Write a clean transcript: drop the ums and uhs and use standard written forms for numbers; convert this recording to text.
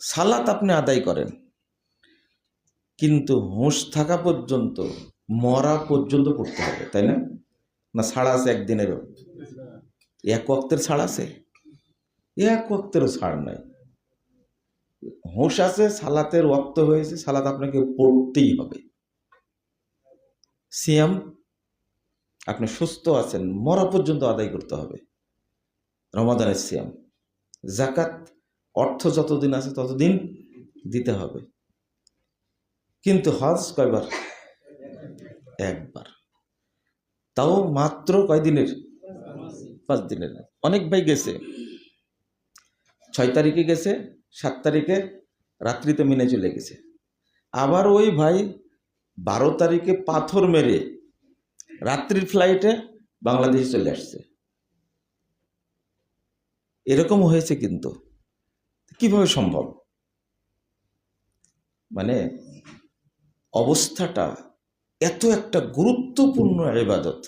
সালাত আপনি আদায় করেন, কিন্তু হুঁশ থাকা পর্যন্ত, মরা পর্যন্ত পড়তে হবে, তাই না? না ছাড় আছে একদিনেরও? এক ওয়াক্তের ছাড় আছে? এক ওয়াক্তেরও ছাড় নাই। হুঁশ আছে, সালাতের ওয়াক্ত হয়েছে, সালাত আপনাকে পড়তেই হবে। সিয়াম, আপনি সুস্থ আছেন, মরা পর্যন্ত আদায় করতে হবে রমাদানের সিয়াম। জাকাত, অর্থ যতদিন আছে ততদিন দিতে হবে। কিন্তু হজ কয়বার? একবার, তাও মাত্র কয় দিনের? 5 দিনের। অনেক ভাই গেছে, 6 তারিখে গেছে, 7 তারিখে রাত্রিতে মিনে চলে গেছে। আবার ওই ভাই 12 তারিখে পাথর মেরে রাত্রির ফ্লাইটে বাংলাদেশে চলে আসছে। এরকম হয়েছে। কিন্তু কিভাবে সম্ভব? মানে অবস্থাটা এত একটা গুরুত্বপূর্ণ ইবাদত,